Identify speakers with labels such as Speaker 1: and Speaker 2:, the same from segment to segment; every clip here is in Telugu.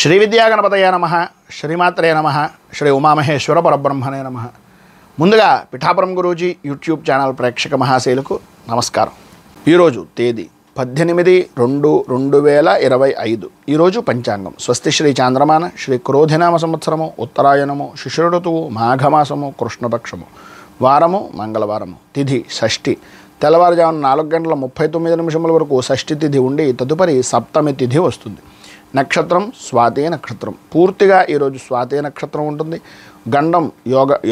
Speaker 1: శ్రీ విద్యాగణపతయ నమః, శ్రీమాత్రే నమః, శ్రీ ఉమామహేశ్వర పరబ్రహ్మణే నమః. ముందుగా పిఠాపురం గురూజీ యూట్యూబ్ ఛానల్ ప్రేక్షక మహాశైలకు నమస్కారం. ఈరోజు తేదీ 18/2/2025. ఈరోజు పంచాంగం స్వస్తి శ్రీ చాంద్రమాన శ్రీ క్రోధినామ సంవత్సరము, ఉత్తరాయణము, శిశిర ఋతువు, మాఘమాసము, కృష్ణపక్షము, వారము మంగళవారము, తిథి షష్ఠి. తెల్లవారుజామున 4:39 వరకు షష్ఠి తిథి ఉండి తదుపరి సప్తమి తిథి వస్తుంది. నక్షత్రం స్వాతి నక్షత్రం. పూర్తిగా ఈరోజు స్వాతి నక్షత్రం ఉంటుంది. గండం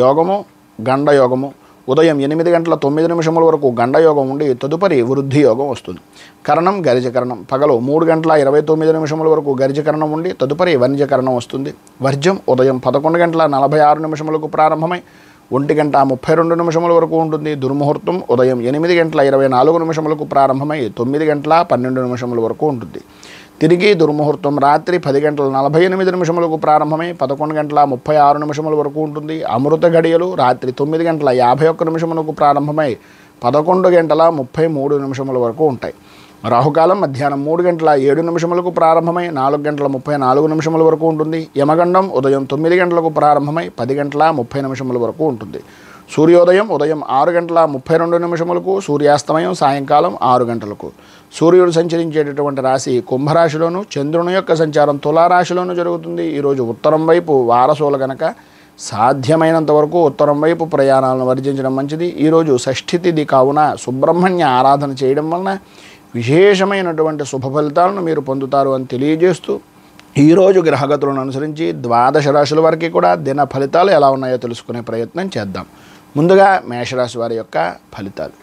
Speaker 1: యోగము గండయోగము. ఉదయం 8:09 వరకు గండయోగం ఉండి తదుపరి వృద్ధి యోగం వస్తుంది. కరణం గరిజకరణం. పగలు 3:29 వరకు గరిజకరణం ఉండి తదుపరి వన్యకరణం వస్తుంది. వర్జ్యం ఉదయం 11:46 ప్రారంభమై 1:32 వరకు ఉంటుంది. దుర్ముహూర్తం ఉదయం 8:24 ప్రారంభమై 9:12 వరకు ఉంటుంది. తిరిగి దుర్ముహూర్తం రాత్రి 10:48 ప్రారంభమై 11:36 వరకు ఉంటుంది. అమృత గడియలు రాత్రి 9:51 ప్రారంభమై 11:33 వరకు ఉంటాయి. రాహుకాలం మధ్యాహ్నం 3:07 ప్రారంభమై 4:34 వరకు ఉంటుంది. యమగండం ఉదయం 9 గంటలకు ప్రారంభమై 10:30 వరకు ఉంటుంది. సూర్యోదయం ఉదయం 6:32, సూర్యాస్తమయం సాయంకాలం 6 గంటలకు. సూర్యుడు సంచరించేటటువంటి రాశి కుంభరాశిలోను, చంద్రుని యొక్క సంచారం తులారాశిలోను జరుగుతుంది. ఈరోజు ఉత్తరం వైపు వారసులు కనుక సాధ్యమైనంత వరకు ఉత్తరం వైపు ప్రయాణాలను వర్జించడం మంచిది. ఈరోజు షష్ఠి తిథి కావున సుబ్రహ్మణ్య ఆరాధన చేయడం వలన విశేషమైనటువంటి శుభ ఫలితాలను మీరు పొందుతారు అని తెలియజేస్తూ, ఈరోజు గ్రహగతులను అనుసరించి 12 రాశుల వారికి కూడా దిన ఫలితాలు ఎలా ఉన్నాయో తెలుసుకునే ప్రయత్నం చేద్దాం. ముందుగా మేషరాశి వారి యొక్క ఫలితాలు.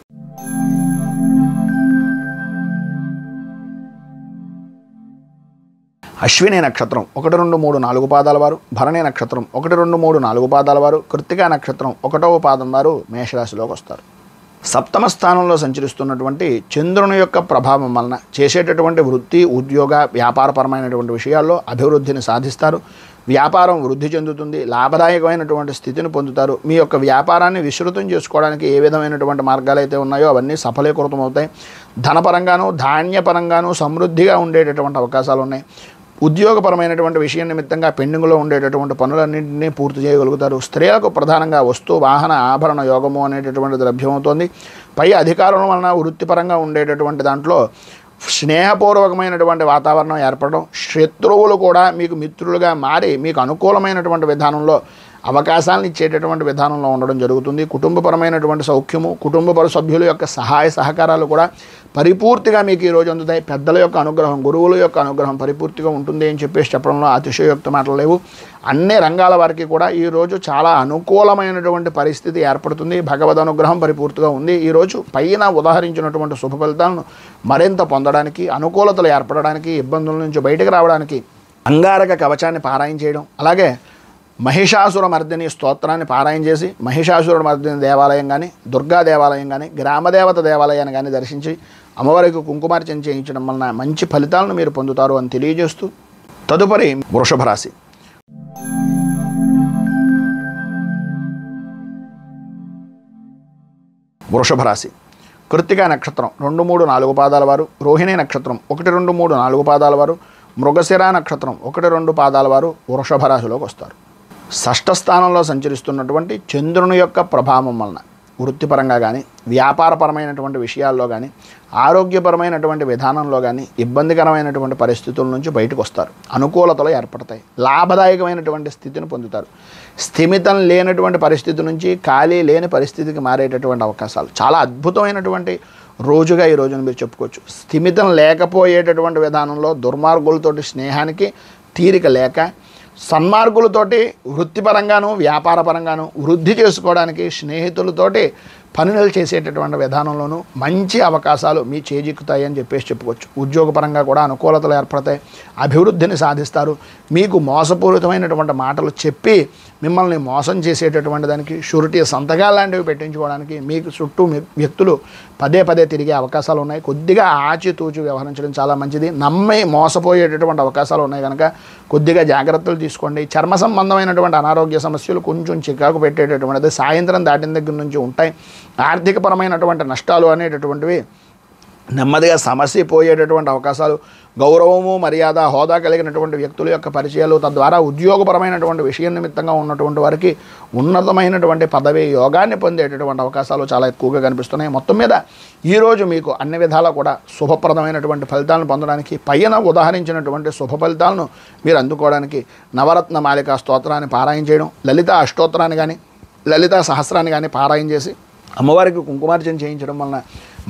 Speaker 1: అశ్విని నక్షత్రం 1, 2, 3, 4 పాదాల వారు, భరణి నక్షత్రం 1, 2, 3, 4 పాదాల వారు, కృత్తికా నక్షత్రం 1వ పాదం వారు మేషరాశిలోకి వస్తారు. సప్తమ స్థానంలో సంచరిస్తున్నటువంటి చంద్రుని యొక్క ప్రభావం వలన చేసేటటువంటి వృత్తి, ఉద్యోగ, వ్యాపారపరమైనటువంటి విషయాల్లో అభివృద్ధిని సాధిస్తారు. వ్యాపారం వృద్ధి చెందుతుంది. లాభదాయకమైనటువంటి స్థితిని పొందుతారు. మీ యొక్క వ్యాపారాన్ని విస్తృతం చేసుకోవడానికి ఏ విధమైనటువంటి మార్గాలు అయితే ఉన్నాయో అవన్నీ సఫలీకృతం అవుతాయి. ధనపరంగాను ధాన్యపరంగాను సమృద్ధిగా ఉండేటటువంటి అవకాశాలు ఉన్నాయి. ఉద్యోగపరమైనటువంటి విషయం నిమిత్తంగా పెండింగ్లో ఉండేటటువంటి పనులన్నింటినీ పూర్తి చేయగలుగుతారు. స్త్రీలకు ప్రధానంగా వస్తు వాహన ఆభరణ యోగము అనేటటువంటిది లభ్యమవుతుంది. పై అధికారుల వలన వృత్తిపరంగా ఉండేటటువంటి దాంట్లో స్నేహపూర్వకమైనటువంటి వాతావరణం ఏర్పడడం, శత్రువులు కూడా మీకు మిత్రులుగా మారి మీకు అనుకూలమైనటువంటి విధానంలో అవకాశాలను ఇచ్చేటటువంటి విధానంలో ఉండడం జరుగుతుంది. కుటుంబపరమైనటువంటి సౌఖ్యము, కుటుంబ సభ్యుల యొక్క సహాయ సహకారాలు కూడా పరిపూర్తిగా మీకు ఈరోజు అందుతాయి. పెద్దల యొక్క అనుగ్రహం, గురువుల యొక్క అనుగ్రహం పరిపూర్తిగా ఉంటుంది అని చెప్పడంలో అతిశయోక్త మాటలు లేవు. అన్ని రంగాల వారికి కూడా ఈరోజు చాలా అనుకూలమైనటువంటి పరిస్థితి ఏర్పడుతుంది. భగవద్ అనుగ్రహం పరిపూర్తిగా ఉంది. ఈరోజు పైన ఉదాహరించినటువంటి శుభ ఫలితాలను మరింత పొందడానికి, అనుకూలతలు ఏర్పడడానికి, ఇబ్బందుల నుంచి బయటకు రావడానికి అంగారక కవచాన్ని పారాయణ చేయడం, అలాగే మహిషాసుర మర్దిని స్తోత్రాన్ని పారాయణ చేసి మహిషాసుర మర్దిని దేవాలయం కానీ, దుర్గా దేవాలయం కానీ, గ్రామదేవత దేవాలయాన్ని కానీ దర్శించి అమ్మవారికి కుంకుమార్చన చేయించడం వలన మంచి ఫలితాలను మీరు పొందుతారు అని తెలియజేస్తూ, తదుపరి వృషభ రాశి. వృషభ రాశి కృత్తికా నక్షత్రం 2, 3, 4 పాదాల వారు, రోహిణి నక్షత్రం 1, 2, 3, 4 పాదాల వారు, మృగశిర నక్షత్రం 1, 2 పాదాల వారు వృషభ రాశిలోకి వస్తారు. షష్ఠ స్థానంలో సంచరిస్తున్నటువంటి చంద్రుని యొక్క ప్రభావం వలన వృత్తిపరంగా కానీ, వ్యాపారపరమైనటువంటి విషయాల్లో కానీ, ఆరోగ్యపరమైనటువంటి విధానంలో కానీ ఇబ్బందికరమైనటువంటి పరిస్థితుల నుంచి బయటకు వస్తారు. అనుకూలతలు ఏర్పడతాయి. లాభదాయకమైనటువంటి స్థితిని పొందుతారు. స్థిమితం లేనటువంటి పరిస్థితి నుంచి ఖాళీ లేని పరిస్థితికి మారేటటువంటి అవకాశాలు. చాలా అద్భుతమైనటువంటి రోజుగా ఈ రోజున మీరు చెప్పుకోవచ్చు. స్థిమితం లేకపోయేటటువంటి విధానంలో దుర్మార్గులతోటి స్నేహానికి తీరిక లేక, సన్మార్గులతోటి వృత్తిపరంగాను వ్యాపారపరంగాను వృద్ధి చేసుకోవడానికి స్నేహితులతోటి పనులు చేసేటటువంటి విధానంలోనూ మంచి అవకాశాలు మీ చేజిక్కుతాయి అని చెప్పుకోవచ్చు. ఉద్యోగపరంగా కూడా అనుకూలతలు ఏర్పడతాయి. అభివృద్ధిని సాధిస్తారు. మీకు మోసపూరితమైనటువంటి మాటలు చెప్పి మిమ్మల్ని మోసం చేసేటటువంటి దానికి షూరిటీ సంతకాలు లాంటివి పెట్టించుకోవడానికి మీకు చుట్టూ వ్యక్తులు పదే తిరిగే అవకాశాలు ఉన్నాయి. కొద్దిగా ఆచితూచి వ్యవహరించడం చాలా మంచిది. నమ్మి మోసపోయేటటువంటి అవకాశాలు ఉన్నాయి కనుక కొద్దిగా జాగ్రత్తలు తీసుకోండి. చర్మ సంబంధమైనటువంటి అనారోగ్య సమస్యలు కొంచెం చికాకు పెట్టేటటువంటిది సాయంత్రం దాటిన దగ్గర నుంచి ఉంటాయి. ఆర్థికపరమైనటువంటి నష్టాలు అనేటటువంటివి నెమ్మదిగా సమస్య పోయేటటువంటి అవకాశాలు, గౌరవము మర్యాద హోదా కలిగినటువంటి వ్యక్తుల యొక్క పరిచయాలు, తద్వారా ఉద్యోగపరమైనటువంటి విషయం నిమిత్తంగా ఉన్నటువంటి వారికి ఉన్నతమైనటువంటి పదవి యోగాన్ని పొందేటటువంటి అవకాశాలు చాలా ఎక్కువగా కనిపిస్తున్నాయి. మొత్తం మీద ఈరోజు మీకు అన్ని విధాలా కూడా శుభప్రదమైనటువంటి ఫలితాలను పొందడానికి, పైన ఉదాహరించినటువంటి శుభ ఫలితాలను మీరు అందుకోవడానికి నవరత్న మాలికా స్తోత్రాన్ని పారాయణ చేయడం, లలిత అష్టోత్తరాన్ని కానీ లలిత సహస్రాన్ని కానీ పారాయణ చేసి అమ్మవారికి కుంకుమార్చన చేయించడం వలన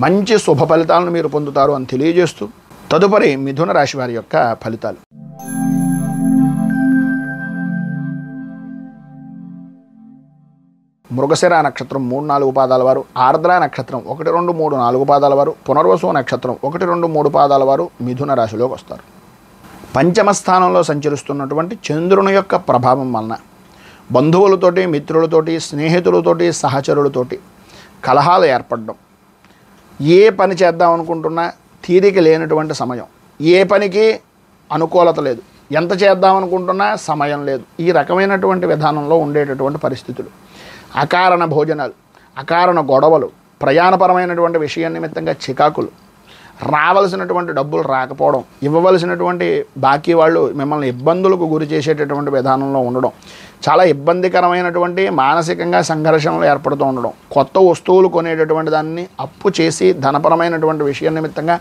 Speaker 1: మంచి శుభ ఫలితాలను మీరు పొందుతారు అని తెలియజేస్తూ, తదుపరి మిథున రాశి వారి యొక్క ఫలితాలు. మృగశిర నక్షత్రం 3-4 పాదాల వారు, ఆర్ద్ర నక్షత్రం 1, 2, 3, 4 పాదాల వారు, పునర్వసు నక్షత్రం 1, 2, 3 పాదాల వారు మిథున రాశిలోకి వస్తారు. పంచమ స్థానంలో సంచరిస్తున్నటువంటి చంద్రుని యొక్క ప్రభావం వలన బంధువులతోటి, మిత్రులతోటి, స్నేహితులతోటి, సహచరులతోటి కలహాలు ఏర్పడడం, ఏ పని చేద్దాం అనుకుంటున్నా తీరిక లేనటువంటి సమయం, ఏ పనికి అనుకూలత లేదు, ఎంత చేద్దాం అనుకుంటున్నా సమయం లేదు, ఈ రకమైనటువంటి విధానంలో ఉండేటటువంటి పరిస్థితులు, అకారణ భోజనాలు, అకారణ గొడవలు, ప్రయాణపరమైనటువంటి విషయం నిమిత్తంగా చికాకులు, రావలసినటువంటి డబ్బులు రాకపోవడం, ఇవ్వవలసినటువంటి బాకీ వాళ్ళు మిమ్మల్ని ఇబ్బందులకు గురి చేసేటటువంటి విధానంలో ఉండడం, చాలా ఇబ్బందికరమైనటువంటి మానసికంగా సంఘర్షణలు ఏర్పడుతూ ఉండడం, కొత్త వస్తువులు కొనేటటువంటి దాన్ని అప్పు చేసి ధనపరమైనటువంటి విషయం నిమిత్తంగా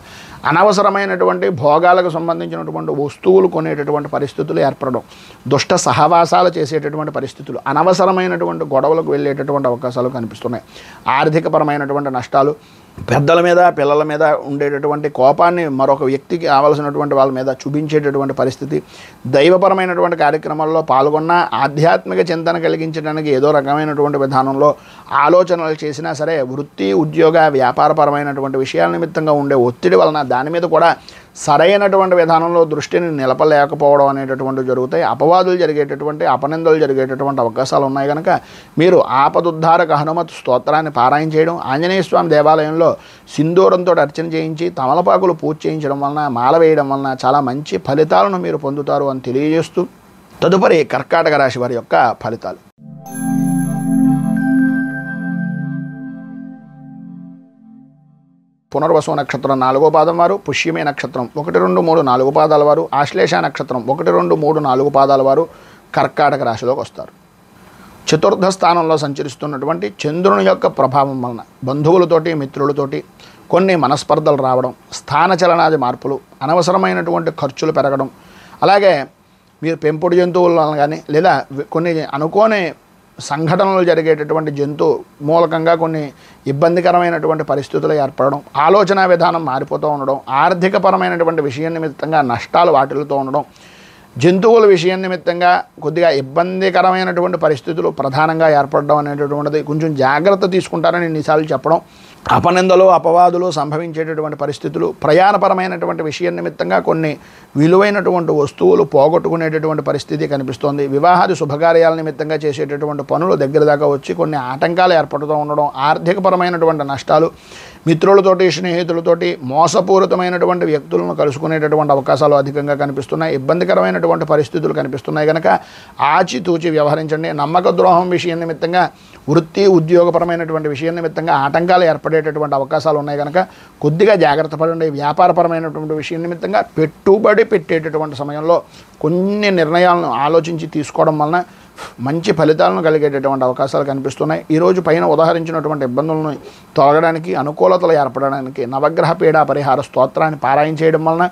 Speaker 1: అనవసరమైనటువంటి భోగాలకు సంబంధించినటువంటి వస్తువులు కొనేటటువంటి పరిస్థితులు ఏర్పడడం, దుష్ట సహవాసాలు చేసేటటువంటి పరిస్థితులు, అనవసరమైనటువంటి గొడవలకు వెళ్ళేటటువంటి అవకాశాలు కనిపిస్తున్నాయి. ఆర్థికపరమైనటువంటి నష్టాలు, పెద్దల మీద పిల్లల మీద ఉండేటటువంటి కోపాన్ని మరొక వ్యక్తికి కావలసినటువంటి వాళ్ళ మీద చూపించేటటువంటి పరిస్థితి, దైవపరమైనటువంటి కార్యక్రమాల్లో పాల్గొన్న ఆధ్యాత్మిక చింతన కలిగించడానికి ఏదో రకమైనటువంటి విధానంలో ఆలోచనలు చేసినా సరే వృత్తి ఉద్యోగ వ్యాపారపరమైనటువంటి విషయాల నిమిత్తంగా ఉండే ఒత్తిడి వలన దాని మీద కూడా సరైనటువంటి విధానంలో దృష్టిని నిలపలేకపోవడం అనేటటువంటి జరుగుతాయి. అపవాదులు జరిగేటటువంటి, అపనిందలు జరిగేటటువంటి అవకాశాలు ఉన్నాయి కనుక మీరు ఆపదుద్ధారక హనుమత్ స్తోత్రాన్ని పారాయణ చేయడం, ఆంజనేయ స్వామి దేవాలయంలో సింధూరంతో అర్చన చేయించి తమలపాకులు పూజ చేయించడం వలన, మాల వేయడం వలన చాలా మంచి ఫలితాలను మీరు పొందుతారు అని తెలియజేస్తూ, తదుపరి కర్కాటక రాశి వారి యొక్క ఫలితాలు. పునర్వసు నక్షత్రం 4వ పాదం వారు, పుష్యమే నక్షత్రం 1, 2, 3, 4 పాదాల వారు, ఆశ్లేష నక్షత్రం 1, 2, 3, 4 పాదాల వారు కర్కాటక రాశిలోకి వస్తారు. చతుర్థ స్థానంలో సంచరిస్తున్నటువంటి చంద్రుని యొక్క ప్రభావం వలన బంధువులతోటి, మిత్రులతోటి కొన్ని మనస్పర్ధలు రావడం, స్థానచలనాది మార్పులు, అనవసరమైనటువంటి ఖర్చులు పెరగడం, అలాగే మీరు పెంపుడు జంతువులను కానీ లేదా కొన్ని అనుకోని సంఘటనలు జరిగేటటువంటి జంతు మూలకంగా కొన్ని ఇబ్బందికరమైనటువంటి పరిస్థితులు ఏర్పడడం, ఆలోచన విధానం మారిపోతూ ఉండడం, ఆర్థికపరమైనటువంటి విషయం నిమిత్తంగా నష్టాలు వాటిల్లుతూ ఉండడం, జంతువుల విషయం నిమిత్తంగా కొద్దిగా ఇబ్బందికరమైనటువంటి పరిస్థితులు ప్రధానంగా ఏర్పడడం అనేటటువంటిది కొంచెం జాగ్రత్త తీసుకుంటారని ఎన్నిసార్లు చెప్పడం, అపనిందలు అపవాదులు సంభవించేటటువంటి పరిస్థితులు, ప్రయాణపరమైనటువంటి విషయం నిమిత్తంగా కొన్ని విలువైనటువంటి వస్తువులు పోగొట్టుకునేటటువంటి పరిస్థితి కనిపిస్తోంది. వివాహాది శుభకార్యాల నిమిత్తంగా చేసేటటువంటి పనులు దగ్గర దాకా వచ్చి కొన్ని ఆటంకాలు ఏర్పడుతూ ఉండడం, ఆర్థికపరమైనటువంటి నష్టాలు, మిత్రులతోటి స్నేహితులతోటి మోసపూరితమైనటువంటి వ్యక్తులను కలుసుకునేటటువంటి అవకాశాలు అధికంగా కనిపిస్తున్నాయి. ఇబ్బందికరమైనటువంటి పరిస్థితులు కనిపిస్తున్నాయి కనుక ఆచితూచి వ్యవహరించండి. నమ్మక ద్రోహం విషయం నిమిత్తంగా, వృత్తి ఉద్యోగపరమైనటువంటి విషయం నిమిత్తంగా ఆటంకాలు ఏర్పడేటటువంటి అవకాశాలు ఉన్నాయి కనుక కొద్దిగా జాగ్రత్త పడండి. వ్యాపారపరమైనటువంటి విషయం నిమిత్తంగా పెట్టుబడి పెట్టేటటువంటి సమయంలో కొన్ని నిర్ణయాలను ఆలోచించి తీసుకోవడం వలన మంచి ఫలితాలను కలిగేటటువంటి అవకాశాలు కనిపిస్తున్నాయి. ఈరోజు పైన ఉదాహరించినటువంటి ఇబ్బందులను తొలగడానికి, అనుకూలతలు ఏర్పడడానికి నవగ్రహ పీడా పరిహార స్తోత్రాన్ని పారాయణ చేయడం వలన,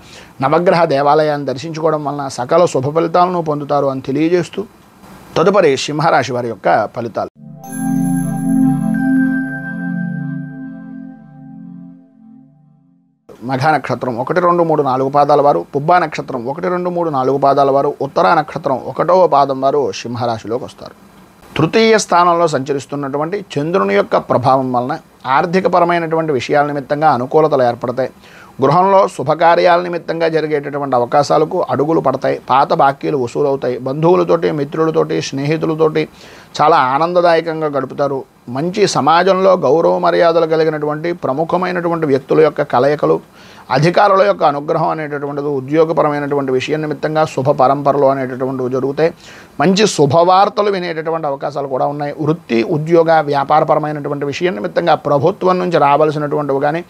Speaker 1: నవగ్రహ దేవాలయాన్ని దర్శించుకోవడం వలన సకల శుభ ఫలితాలను పొందుతారు అని తెలియజేస్తూ, తదుపరి సింహరాశి వారి యొక్క ఫలితాలు. మఘ నక్షత్రం 1, 2, 3, 4 పాదాల వారు, పుబ్బా నక్షత్రం 1, 2, 3, 4 పాదాల వారు, ఉత్తరా నక్షత్రం 1వ పాదం వారు సింహరాశిలోకి వస్తారు. తృతీయ స్థానంలో సంచరిస్తున్నటువంటి చంద్రుని యొక్క ప్రభావం వలన ఆర్థికపరమైనటువంటి విషయాల నిమిత్తంగా అనుకూలతలు ఏర్పడతాయి. గృహంలో శుభకార్యాల నిమిత్తంగా జరిగేటటువంటి అవకాశాలకు అడుగులు పడతాయి. పాత బాకీలు వసూలవుతాయి. బంధువులతోటి, మిత్రులతోటి, స్నేహితులతోటి చాలా ఆనందదాయకంగా గడుపుతారు. మంచి సమాజంలో గౌరవ మర్యాదలు కలిగినటువంటి ప్రముఖమైనటువంటి వ్యక్తుల యొక్క కలయికలు, అధికారుల యొక్క అనుగ్రహం అనేటటువంటిది, ఉద్యోగపరమైనటువంటి విషయం నిమిత్తంగా శుభ పరంపరలు అనేటటువంటివి జరుగుతాయి. మంచి శుభవార్తలు వినేటటువంటి అవకాశాలు కూడా ఉన్నాయి. వృత్తి, ఉద్యోగ, వ్యాపారపరమైనటువంటి విషయం నిమిత్తంగా ప్రభుత్వం నుంచి రావాల్సినటువంటివి కానీ,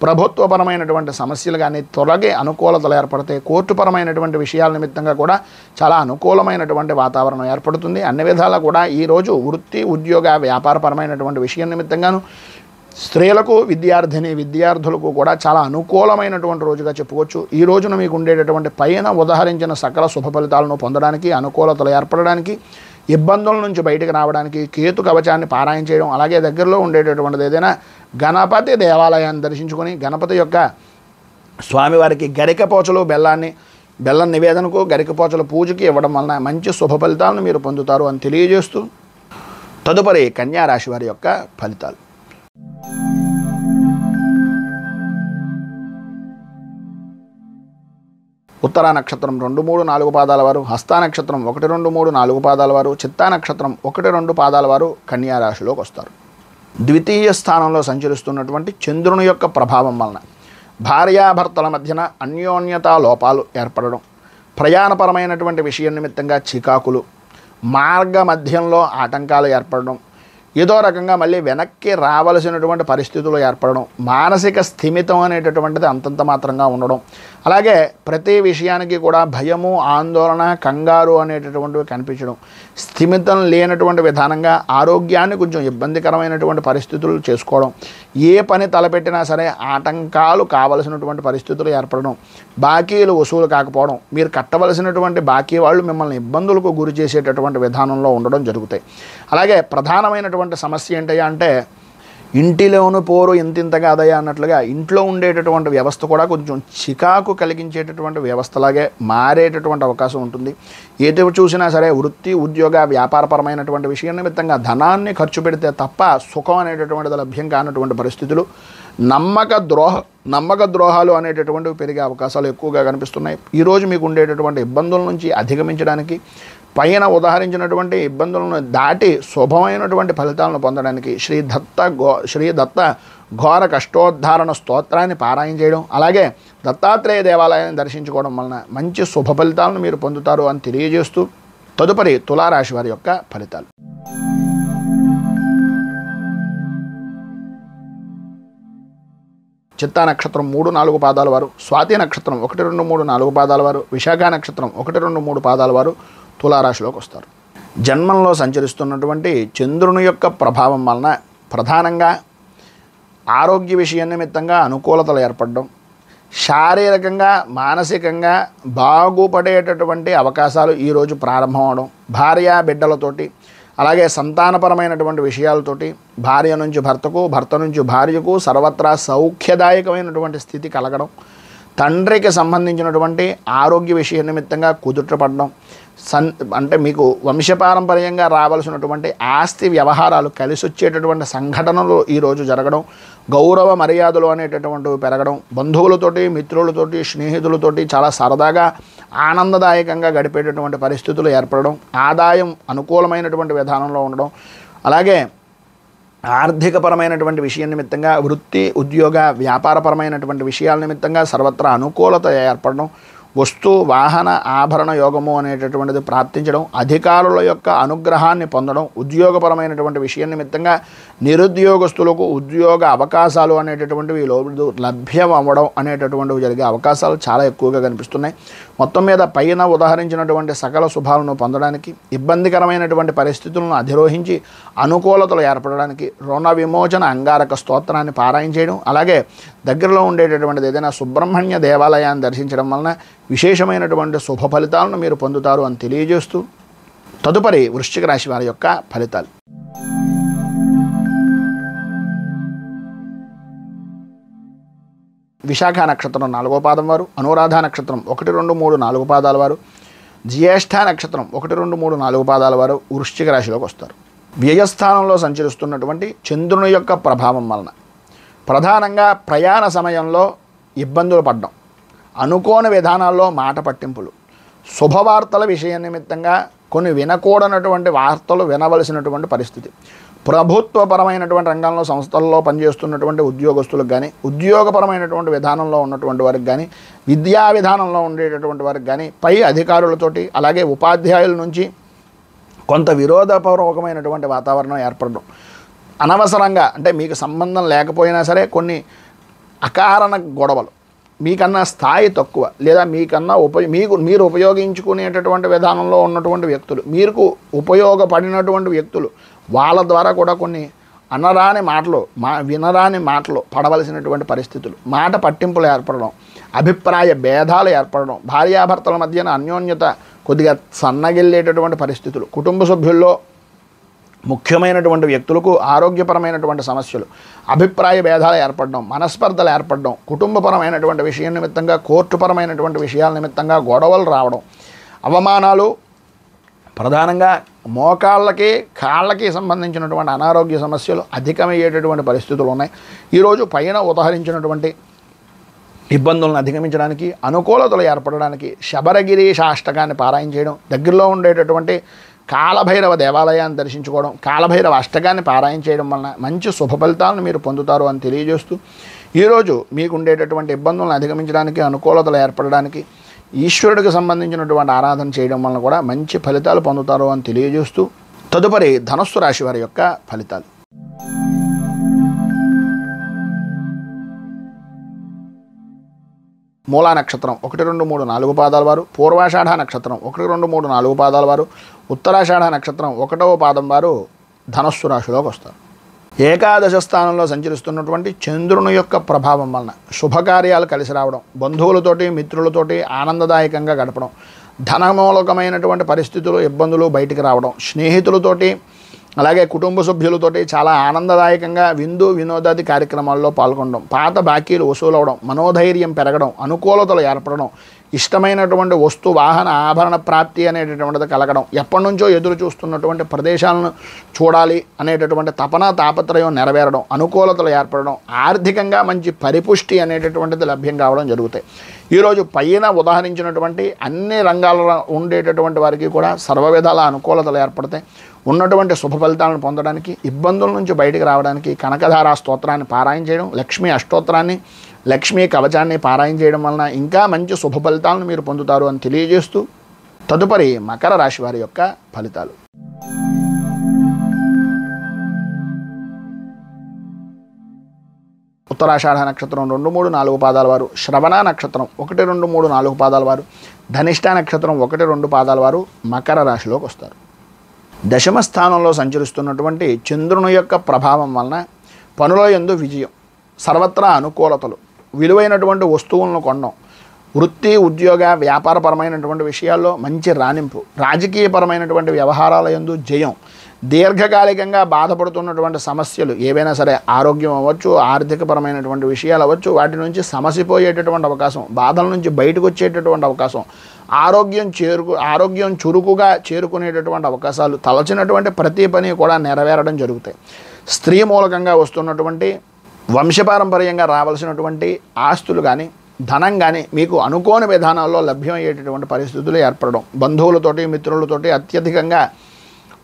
Speaker 1: ప్రభుత్వపరమైనటువంటి సమస్యలు కానీ తొలగే అనుకూలతలు ఏర్పడతాయి. కోర్టుపరమైనటువంటి విషయాల నిమిత్తంగా కూడా చాలా అనుకూలమైనటువంటి వాతావరణం ఏర్పడుతుంది. అన్ని విధాలా కూడా ఈరోజు వృత్తి, ఉద్యోగ, వ్యాపారపరమైనటువంటి విషయం నిమిత్తంగాను స్త్రీలకు, విద్యార్థులకు కూడా చాలా అనుకూలమైనటువంటి రోజుగా చెప్పుకోవచ్చు. ఈ రోజున మీకు ఉండేటటువంటి పైన ఉదహరించిన సకల శుభ ఫలితాలను పొందడానికి, అనుకూలతలు ఏర్పడడానికి, ఇబ్బందుల నుంచి బయటకు రావడానికి కేతు కవచాన్ని పారాయణ చేయడం, అలాగే దగ్గరలో ఉండేటటువంటిది ఏదైనా గణపతి దేవాలయాన్ని దర్శించుకొని గణపతి యొక్క స్వామివారికి గరికపోచలు బెల్లం నివేదనకు, గరికపోచల పూజకి ఇవ్వడం వలన మంచి శుభ ఫలితాలను మీరు పొందుతారు అని తెలియజేస్తూ తదుపరి కన్యా రాశి వారి యొక్క ఫలితాలు. ఉత్తరా నక్షత్రం 2, 3, 4 పాదాల వారు, హస్తా నక్షత్రం 1, 2, 3, 4 పాదాల వారు, చిత్తా నక్షత్రం 1, 2 పాదాల వారు కన్యా రాశిలోకి వస్తారు. ద్వితీయ స్థానంలో సంచరిస్తున్నటువంటి చంద్రుని యొక్క ప్రభావం వలన భార్యాభర్తల మధ్యన అన్యోన్యతా లోపాలు ఏర్పడడం, ప్రయాణపరమైనటువంటి విషయం నిమిత్తంగా చికాకులు, మార్గ మధ్యంలో ఆటంకాలు ఏర్పడడం, ఏదో రకంగా మళ్ళీ వెనక్కి రావలసినటువంటి పరిస్థితులు ఏర్పడడం, మానసిక స్థిమితం అనేటటువంటిది అంతంత మాత్రంగా ఉండడం, అలాగే ప్రతి విషయానికి కూడా భయము, ఆందోళన, కంగారు అనేటటువంటివి కనిపించడం, స్థిమితం లేనటువంటి విధానంగా ఆరోగ్యాన్ని కొంచెం ఇబ్బందికరమైనటువంటి పరిస్థితులు చేసుకోవడం, ఏ పని తలపెట్టినా సరే ఆటంకాలు కావలసినటువంటి పరిస్థితులు ఏర్పడడం, బాకీలు వసూలు కాకపోవడం, మీరు కట్టవలసినటువంటి బాకీ వాళ్ళు మిమ్మల్ని ఇబ్బందులకు గురి చేసేటటువంటి విధానంలో ఉండడం జరుగుతాయి. అలాగే ప్రధానమైనటువంటి సమస్య ఏంటయ్యా అంటే ఇంటిలోను పోరు ఇంతింత కాదయ్యా అన్నట్లుగా ఇంట్లో ఉండేటటువంటి వ్యవస్థ కూడా కొంచెం చికాకు కలిగించేటటువంటి వ్యవస్థలాగే మారేటటువంటి అవకాశం ఉంటుంది. ఏదో చూసినా సరే వృత్తి, ఉద్యోగ, వ్యాపారపరమైనటువంటి విషయం నిమిత్తంగా ధనాన్ని ఖర్చు పెడితే తప్ప సుఖం అనేటటువంటిది లభ్యం కానటువంటి పరిస్థితులు, నమ్మక ద్రోహాలు అనేటటువంటివి పెరిగే అవకాశాలు ఎక్కువగా కనిపిస్తున్నాయి. ఈరోజు మీకు ఉండేటటువంటి ఇబ్బందుల నుంచి అధిగమించడానికి, పైన ఉదాహరించినటువంటి ఇబ్బందులను దాటి శుభమైనటువంటి ఫలితాలను పొందడానికి శ్రీ దత్త ఘోర కష్టోద్ధారణ స్తోత్రాన్ని పారాయణ చేయడం, అలాగే దత్తాత్రేయ దేవాలయాన్ని దర్శించుకోవడం వలన మంచి శుభ ఫలితాలను మీరు పొందుతారు అని తెలియజేస్తూ తదుపరి తులారాశి వారి యొక్క ఫలితాలు. చిత్తా నక్షత్రం 3, 4 పాదాల వారు, స్వాతి నక్షత్రం 1, 2, 3, 4 పాదాల వారు, విశాఖ నక్షత్రం 1, 2, 3 పాదాల వారు తులారాశిలోకి వస్తారు. జన్మంలో సంచరిస్తున్నటువంటి చంద్రుని యొక్క ప్రభావం వలన ప్రధానంగా ఆరోగ్య విషయం నిమిత్తంగా అనుకూలతలు ఏర్పడడం, శారీరకంగా, మానసికంగా బాగుపడేటటువంటి అవకాశాలు ఈరోజు ప్రారంభం అవడం, భార్య బిడ్డలతోటి, అలాగే సంతానపరమైనటువంటి విషయాలతోటి భార్య నుంచి భర్తకు, భర్త నుంచి భార్యకు సర్వత్రా సౌఖ్యదాయకమైనటువంటి స్థితి కలగడం, తండ్రికి సంబంధించినటువంటి ఆరోగ్య విషయ నిమిత్తంగా కుదుటపడడం, అంటే మీకు వంశపారంపర్యంగా రావాల్సినటువంటి ఆస్తి వ్యవహారాలు కలిసి వచ్చేటటువంటి సంఘటనలు ఈరోజు జరగడం, గౌరవ మర్యాదలు అనేటటువంటివి పెరగడం, బంధువులతోటి, మిత్రులతోటి, స్నేహితులతోటి చాలా సరదాగా ఆనందదాయకంగా గడిపేటటువంటి పరిస్థితులు ఏర్పడడం, ఆదాయం అనుకూలమైనటువంటి విధానంలో ఉండడం, అలాగే ఆర్థికపరమైనటువంటి విషయం నిమిత్తంగా వృత్తి, ఉద్యోగ, వ్యాపారపరమైనటువంటి విషయాల నిమిత్తంగా సర్వత్రా అనుకూలత ఏర్పడడం, వస్తు, వాహన, ఆభరణ యోగము అనేటటువంటిది ప్రాప్తించడం, అధికారుల యొక్క అనుగ్రహాన్ని పొందడం, ఉద్యోగపరమైనటువంటి విషయం నిమిత్తంగా నిరుద్యోగస్తులకు ఉద్యోగ అవకాశాలు అనేటటువంటివి లభ్యం అవ్వడం అనేటటువంటివి జరిగే అవకాశాలు చాలా ఎక్కువగా కనిపిస్తున్నాయి. మొత్తం మీద పైన ఉదాహరించినటువంటి సకల శుభాలను పొందడానికి, ఇబ్బందికరమైనటువంటి పరిస్థితులను అధిరోహించి అనుకూలతలు ఏర్పడడానికి రుణ విమోచన అంగారక స్తోత్రాన్ని పారాయణ చేయడం, అలాగే దగ్గరలో ఉండేటటువంటిది ఏదైనా సుబ్రహ్మణ్య దేవాలయాన్ని దర్శించడం వలన విశేషమైనటువంటి శుభ ఫలితాలను మీరు పొందుతారు అని తెలియజేస్తూ తదుపరి వృశ్చిక రాశి వారి యొక్క ఫలితాలు. విశాఖ నక్షత్రం 4వ పాదం వారు, అనురాధ నక్షత్రం 1, 2, 3, 4 పాదాల వారు, జ్యేష్ఠ నక్షత్రం 1, 2, 3, 4 పాదాల వారు వృశ్చిక రాశిలోకి వస్తారు. వ్యయస్థానంలో సంచరిస్తున్నటువంటి చంద్రుని యొక్క ప్రభావం వలన ప్రధానంగా ప్రయాణ సమయంలో ఇబ్బందులు పడడం, అనుకోని విధానాల్లో మాట పట్టింపులు, శుభవార్తల విషయ నిమిత్తంగా కొన్ని వినకూడనటువంటి వార్తలు వినవలసినటువంటి పరిస్థితి, ప్రభుత్వపరమైనటువంటి రంగంలో సంస్థల్లో పనిచేస్తున్నటువంటి ఉద్యోగస్తులకు కానీ, ఉద్యోగపరమైనటువంటి విధానంలో ఉన్నటువంటి వారికి కానీ, విద్యా విధానంలో ఉండేటటువంటి వారికి కానీ, పై అధికారులతోటి అలాగే ఉపాధ్యాయుల నుంచి కొంత విరోధపూర్వకమైనటువంటి వాతావరణం ఏర్పడడం, అనవసరంగా అంటే మీకు సంబంధం లేకపోయినా సరే కొన్ని అకారణ గొడవలు, మీకన్నా స్థాయి తక్కువ లేదా మీకన్నా మీరు ఉపయోగించుకునేటటువంటి విధానంలో ఉన్నటువంటి వ్యక్తులు, మీకు ఉపయోగపడినటువంటి వ్యక్తులు, వాళ్ళ ద్వారా కూడా కొన్ని అనరాని మాటలు వినరాని మాటలు పడవలసినటువంటి పరిస్థితులు, మాట పట్టింపులు ఏర్పడడం, అభిప్రాయ భేదాలు ఏర్పడడం, భార్యాభర్తల మధ్యన అన్యోన్యత కొద్దిగా సన్నగిల్లేటటువంటి పరిస్థితులు, కుటుంబ సభ్యుల్లో ముఖ్యమైనటువంటి వ్యక్తులకు ఆరోగ్యపరమైనటువంటి సమస్యలు, అభిప్రాయ భేదాలు ఏర్పడడం, మనస్పర్ధలు ఏర్పడడం, కుటుంబపరమైనటువంటి విషయం నిమిత్తంగా కోర్టుపరమైనటువంటి విషయాల నిమిత్తంగా గొడవలు రావడం, అవమానాలు, ప్రధానంగా మోకాళ్ళకి కాళ్ళకి సంబంధించినటువంటి అనారోగ్య సమస్యలు అధికమయ్యేటటువంటి పరిస్థితులు ఉన్నాయి. ఈరోజు పైన ఉదహరించినటువంటి ఇబ్బందులను అధిగమించడానికి, అనుకూలతలు ఏర్పడడానికి శబరగిరి అష్టకాన్ని పారాయణ చేయడం, దగ్గరలో ఉండేటటువంటి కాలభైరవ దేవాలయాన్ని దర్శించుకోవడం, కాలభైరవ అష్టకాన్ని పారాయణ చేయడం వలన మంచి శుభ ఫలితాలను మీరు పొందుతారు అని తెలియజేస్తూ, ఈరోజు మీకు ఉండేటటువంటి ఇబ్బందులను అధిగమించడానికి, అనుకూలతలు ఏర్పడడానికి ఈశ్వరుడికి సంబంధించినటువంటి ఆరాధన చేయడం వలన కూడా మంచి ఫలితాలు పొందుతారు అని తెలియజేస్తూ, తదుపరి ధనస్సు రాశి వారి యొక్క ఫలితాలు. మూలా నక్షత్రం 1, 2, 3, 4 పాదాల వారు, పూర్వాషాఢ నక్షత్రం 1, 2, 3, 4 పాదాల వారు, ఉత్తరాషాఢ నక్షత్రం 1వ పాదం వారు ధనస్సు రాశిలోకి వస్తారు. ఏకాదశ స్థానంలో సంచరిస్తున్నటువంటి చంద్రుని యొక్క ప్రభావం వలన శుభకార్యాలు కలిసి రావడం, బంధువులతోటి మిత్రులతోటి ఆనందదాయకంగా గడపడం, ధనమూలకమైనటువంటి పరిస్థితులు ఇబ్బందులు బయటికి రావడం, స్నేహితులతోటి అలాగే కుటుంబ సభ్యులతోటి చాలా ఆనందదాయకంగా విందు వినోదాది కార్యక్రమాల్లో పాల్గొనడం, పాత బాకీలు వసూలవడం, మనోధైర్యం పెరగడం, అనుకూలతలు ఏర్పడడం, ఇష్టమైనటువంటి వస్తు వాహన ఆభరణ ప్రాప్తి అనేటటువంటిది కలగడం, ఎప్పటి నుంచో ఎదురు చూస్తున్నటువంటి ప్రదేశాలను చూడాలి అనేటటువంటి తపన తాపత్రయం నెరవేరడం, అనుకూలతలు ఏర్పడడం, ఆర్థికంగా మంచి పరిపుష్టి అనేటటువంటిది లభ్యం కావడం జరుగుతాయి. ఈరోజు పైన ఉదాహరించినటువంటి అన్ని రంగాల్లో ఉండేటటువంటి వారికి కూడా సర్వవిధాల అనుకూలతలు ఏర్పడతాయి. ఉన్నటువంటి శుభ ఫలితాలను పొందడానికి, ఇబ్బందుల నుంచి బయటికి రావడానికి కనకధారా స్తోత్రాన్ని పారాయణ చేయడం, లక్ష్మీ అష్టోత్తరాన్ని, లక్ష్మీ కవచాన్ని పారాయణ చేయడం వలన ఇంకా మంచి శుభ ఫలితాలను మీరు పొందుతారు అని తెలియజేస్తూ, తదుపరి మకర రాశి వారి యొక్క ఫలితాలు. ఉత్తరాషాఢ నక్షత్రం 2, 3, 4 పాదాల వారు, శ్రవణ నక్షత్రం 1, 2, 3, 4 పాదాల వారు, ధనిష్ట నక్షత్రం 1, 2 పాదాల వారు మకర రాశిలోకి వస్తారు. దశమ స్థానంలో సంచరిస్తున్నటువంటి చంద్రుని యొక్క ప్రభావం వలన పనుల యందు విజయం, సర్వత్రా అనుకూలతలు, విలువైనటువంటి వస్తువులను కొనడం, వృత్తి ఉద్యోగ వ్యాపారపరమైనటువంటి విషయాల్లో మంచి రాణింపు, రాజకీయపరమైనటువంటి వ్యవహారాల యందు జయం, దీర్ఘకాలికంగా బాధపడుతున్నటువంటి సమస్యలు ఏవైనా సరే, ఆరోగ్యం అవ్వచ్చు, ఆర్థికపరమైనటువంటి విషయాలు అవ్వచ్చు, వాటి నుంచి సమసిపోయేటటువంటి అవకాశం, బాధల నుంచి బయటకు వచ్చేటటువంటి అవకాశం, ఆరోగ్యం చురుకుగా చేరుకునేటటువంటి అవకాశాలు, తలచినటువంటి ప్రతి పని కూడా నెరవేరడం జరుగుతాయి. స్త్రీ మూలకంగా వస్తున్నటువంటి వంశపారంపర్యంగా రావాల్సినటువంటి ఆస్తులు కానీ, ధనం కానీ మీకు అనుకోని విధానాల్లో లభ్యమయ్యేటటువంటి పరిస్థితులు ఏర్పడడం, బంధువులతోటి మిత్రులతోటి అత్యధికంగా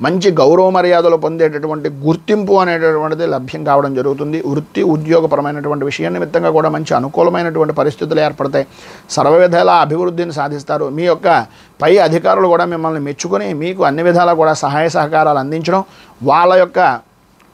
Speaker 1: మంచి గౌరవ మర్యాదలు పొందేటటువంటి గుర్తింపు అనేటటువంటిది లభ్యం కావడం జరుగుతుంది. వృత్తి ఉద్యోగపరమైనటువంటి విషయం నిమిత్తంగా కూడా మంచి అనుకూలమైనటువంటి పరిస్థితులు ఏర్పడతాయి. సర్వవిధాల అభివృద్ధిని సాధిస్తారు. మీ యొక్క పై అధికారులు కూడా మిమ్మల్ని మెచ్చుకొని మీకు అన్ని విధాలా కూడా సహాయ సహకారాలు అందించడం, వాళ్ళ యొక్క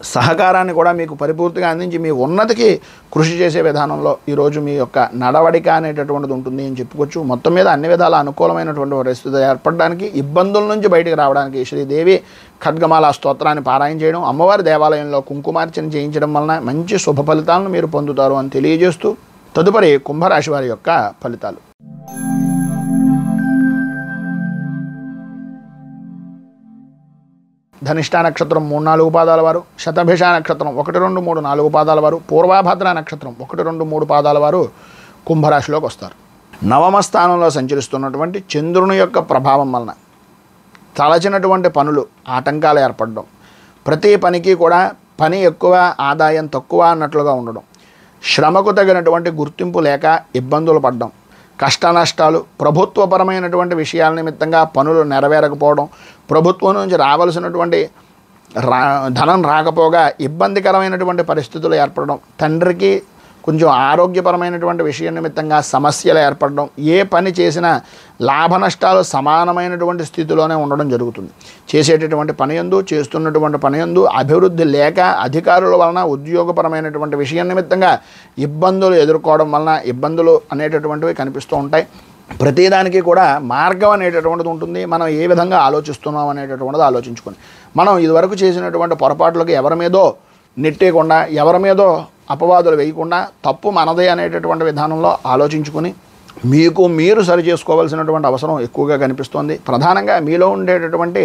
Speaker 1: సహకారాన్ని కూడా మీకు పరిపూర్తిగా అందించి మీ ఉన్నతికి కృషి చేసే విధానంలో ఈరోజు మీ యొక్క నడవడిక అనేటటువంటిది ఉంటుంది అని చెప్పుకోవచ్చు. మొత్తం మీద అన్ని విధాల అనుకూలమైనటువంటి పరిస్థితి ఏర్పడడానికి, ఇబ్బందుల నుంచి బయటికి రావడానికి శ్రీదేవి ఖడ్గమాల స్తోత్రాన్ని పారాయణ చేయడం, అమ్మవారి దేవాలయంలో కుంకుమార్చన చేయించడం వలన మంచి శుభ ఫలితాలను మీరు పొందుతారు అని తెలియజేస్తూ, తదుపరి కుంభరాశి వారి యొక్క ఫలితాలు. ధనిష్ట నక్షత్రం 3, 4 పాదాల వారు, శతభిష నక్షత్రం 1, 2, 3, 4 పాదాల వారు, పూర్వభద్ర నక్షత్రం 1, 2, 3 పాదాల వారు కుంభరాశిలోకి వస్తారు. నవమ స్థానంలో సంచరిస్తున్నటువంటి చంద్రుని యొక్క ప్రభావం వలన తలచినటువంటి పనులు ఆటంకాలు ఏర్పడడం, ప్రతి పనికి కూడా పని ఎక్కువ ఆదాయం తక్కువ అన్నట్లుగా ఉండడం, శ్రమకు తగినటువంటి గుర్తింపు లేక ఇబ్బందులు పడడం, కష్ట నష్టాలు, ప్రభుత్వపరమైనటువంటి విషయాల నిమిత్తంగా పనులు నెరవేరకపోవడం, ప్రభుత్వం నుంచి రావాల్సినటువంటి ధనం రాకపోగా ఇబ్బందికరమైనటువంటి పరిస్థితులు ఏర్పడడం, తండ్రికి కొంచెం ఆరోగ్యపరమైనటువంటి విషయం నిమిత్తంగా సమస్యలు ఏర్పడడం, ఏ పని చేసినా లాభ నష్టాలు సమానమైనటువంటి స్థితిలోనే ఉండడం జరుగుతుంది. చేసేటటువంటి పని యందు, చేస్తున్నటువంటి పని యందు అభివృద్ధి లేక అధికారుల వలన ఉద్యోగపరమైనటువంటి విషయం నిమిత్తంగా ఇబ్బందులు ఎదుర్కోవడం వలన ఇబ్బందులు అనేటటువంటివి కనిపిస్తూ ఉంటాయి. ప్రతిదానికి కూడా మార్గం అనేటటువంటిది ఉంటుంది. మనం ఏ విధంగా ఆలోచిస్తున్నాం అనేటటువంటిది ఆలోచించుకొని, మనం ఇదివరకు చేసినటువంటి పొరపాట్లకు ఎవరి మీదో నెట్టేయకుండా, ఎవరి మీదో అపవాదులు వేయకుండా, తప్పు మనదే అనేటటువంటి విధానంలో ఆలోచించుకొని మీకు మీరు సరి చేసుకోవాల్సినటువంటి అవసరం ఎక్కువగా కనిపిస్తోంది. ప్రధానంగా మీలో ఉండేటటువంటి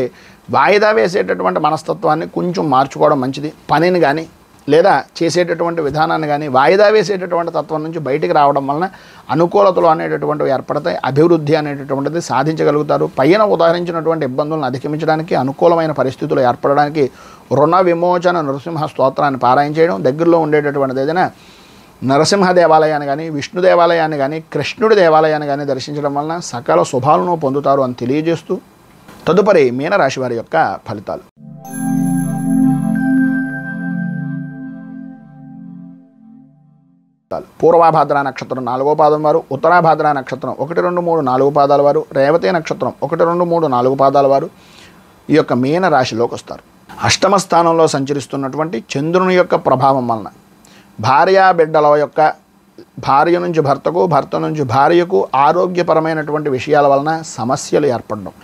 Speaker 1: వాయిదా వేసేటటువంటి మనస్తత్వాన్ని కొంచెం మార్చుకోవడం మంచిది. పనిని కానీ లేదా చేసేటటువంటి విధానాన్ని కానీ వాయిదా వేసేటటువంటి తత్వం నుంచి బయటికి రావడం వలన అనుకూలతలు అనేటటువంటివి ఏర్పడతాయి. అభివృద్ధి అనేటటువంటిది సాధించగలుగుతారు. పైన ఉదాహరించినటువంటి ఇబ్బందులను అధిగమించడానికి, అనుకూలమైన పరిస్థితులు ఏర్పడడానికి రుణ విమోచన నరసింహ స్తోత్రాన్ని పారాయణ చేయడం, దగ్గరలో ఉండేటటువంటిది ఏదైనా నరసింహ దేవాలయాన్ని కానీ, విష్ణు దేవాలయాన్ని కానీ, కృష్ణుడి దేవాలయాన్ని కానీ దర్శించడం వలన సకల శుభాలను పొందుతారు అని తెలియజేస్తూ తదుపరి మీనరాశి వారి యొక్క ఫలితాలు. పూర్వాభాద్ర నక్షత్రం 4వ పాదం వారు, ఉత్తరాభాద్ర నక్షత్రం 1, 2, 3, 4 పాదాల వారు, రేవతి నక్షత్రం 1, 2, 3, 4 పాదాల వారు ఈ యొక్క మీన రాశిలోకి వస్తారు. అష్టమ స్థానంలో సంచరిస్తున్నటువంటి చంద్రుని యొక్క ప్రభావం వలన భార్యా బిడ్డల యొక్క భార్య నుంచి భర్తకు, భర్త నుంచి భార్యకు ఆరోగ్యపరమైనటువంటి విషయాల వలన సమస్యలు ఏర్పడడం,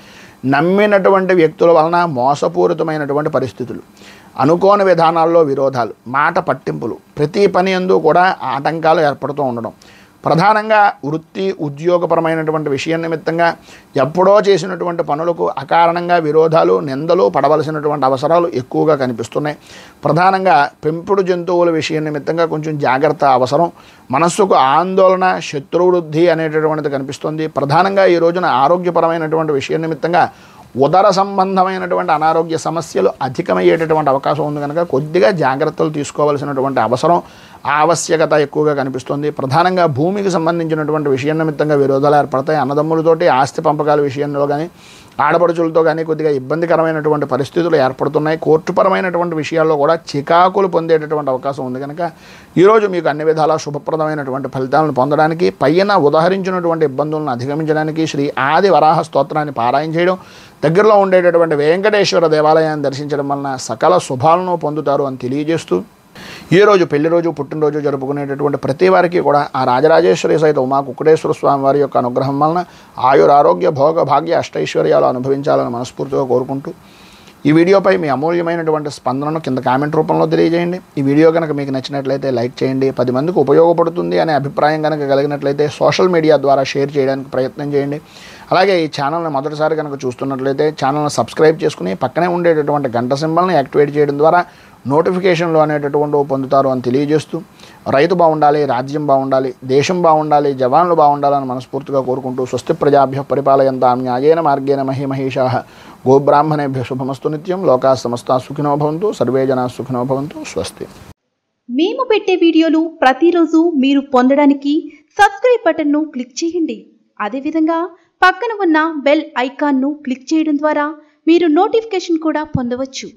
Speaker 1: నమ్మినటువంటి వ్యక్తుల వలన మోసపూరితమైనటువంటి పరిస్థితులు, అనుకోని విధానాల్లో విరోధాలు, మాట పట్టింపులు, ప్రతి పని యందు కూడా ఆటంకాలు ఏర్పడుతూ ఉండడం, ప్రధానంగా వృత్తి ఉద్యోగపరమైనటువంటి విషయం నిమిత్తంగా ఎప్పుడో చేసినటువంటి పనులకు అకారణంగా విరోధాలు, నిందలు పడవలసినటువంటి అవసరాలు ఎక్కువగా కనిపిస్తున్నాయి. ప్రధానంగా పెంపుడు జంతువుల విషయం నిమిత్తంగా కొంచెం జాగ్రత్త అవసరం. మనస్సుకు ఆందోళన, శత్రువృద్ధి అనేటటువంటిది కనిపిస్తుంది. ప్రధానంగా ఈ రోజున ఆరోగ్యపరమైనటువంటి విషయం నిమిత్తంగా ఉదర సంబంధమైనటువంటి అనారోగ్య సమస్యలు అధికమయ్యేటటువంటి అవకాశం ఉంది కనుక కొద్దిగా జాగ్రత్తలు తీసుకోవాల్సినటువంటి అవసరం, ఆవశ్యకత ఎక్కువగా కనిపిస్తుంది. ప్రధానంగా భూమికి సంబంధించినటువంటి విషయం నిమిత్తంగా విరోధాలు ఏర్పడతాయి. అన్నదమ్ములతోటి ఆస్తి పంపకాల విషయంలో కానీ, ఆడపడుచులతో కానీ కొద్దిగా ఇబ్బందికరమైనటువంటి పరిస్థితులు ఏర్పడుతున్నాయి. కోర్టుపరమైనటువంటి విషయాల్లో కూడా చికాకులు పొందేటటువంటి అవకాశం ఉంది కనుక ఈరోజు మీకు అన్ని విధాలా శుభప్రదమైనటువంటి ఫలితాలను పొందడానికి, పైన ఉదాహరించినటువంటి ఇబ్బందులను అధిగమించడానికి శ్రీ ఆది వరాహ స్తోత్రాన్ని పారాయణ చేయడం, దగ్గరలో ఉండేటటువంటి వెంకటేశ్వర దేవాలయాన్ని దర్శించడం వలన సకల శుభాలను పొందుతారు అని తెలియజేస్తూ, ఈరోజు పెళ్లి రోజు, పుట్టినరోజు జరుపుకునేటటువంటి ప్రతి వారికి కూడా ఆ రాజరాజేశ్వరి సహిత ఉమా కుక్కుటేశ్వర స్వామి వారి యొక్క అనుగ్రహం వలన ఆయురారోగ్య భోగ భాగ్య అష్టైశ్వర్యాలు అనుభవించాలని మనస్ఫూర్తిగా కోరుకుంటూ, ఈ వీడియోపై మీ అమూల్యమైనటువంటి స్పందనను కింద కామెంట్ రూపంలో తెలియజేయండి. ఈ వీడియో కనుక మీకు నచ్చినట్లయితే లైక్ చేయండి. 10 మందికి ఉపయోగపడుతుంది అనే అభిప్రాయం కనుక కలిగినట్లయితే సోషల్ మీడియా ద్వారా షేర్ చేయడానికి ప్రయత్నం చేయండి. అలాగే ఈ ఛానల్ని మొదటిసారి కనుక చూస్తున్నట్లయితే ఛానల్ని సబ్స్క్రైబ్ చేసుకుని పక్కనే ఉండేటటువంటి గంట సింబల్ని యాక్టివేట్ చేయడం ద్వారా నోటిఫికేషన్లు అనేటటువంటివి పొందుతారు అని తెలియజేస్తూ, రైతు బాగుండాలి, రాజ్యం బాగుండాలి, దేశం బాగుండాలి, జవాన్లు బాగుండాలని మనస్ఫూర్తిగా కోరుకుంటూ, స్వస్తి ప్రజాభ్య పరిపాలయంతాం న్యాయేన మార్గేణ మహీమహీషాః గోబ్రాహ్మణేభ్య శుభమస్తు నిత్యం. లోకాః సమస్తాః సుఖినో భవంతు, సర్వే జనాః సుఖినో భవంతు. స్వస్తి.
Speaker 2: మేము పెట్టే వీడియోలు ప్రతిరోజు మీరు పొందడానికి సబ్స్క్రైబ్ బటన్ను క్లిక్ చేయండి. అదేవిధంగా పక్కన ఉన్న బెల్ ఐకాన్ను క్లిక్ చేయడం ద్వారా మీరు నోటిఫికేషన్ కూడా పొందవచ్చు.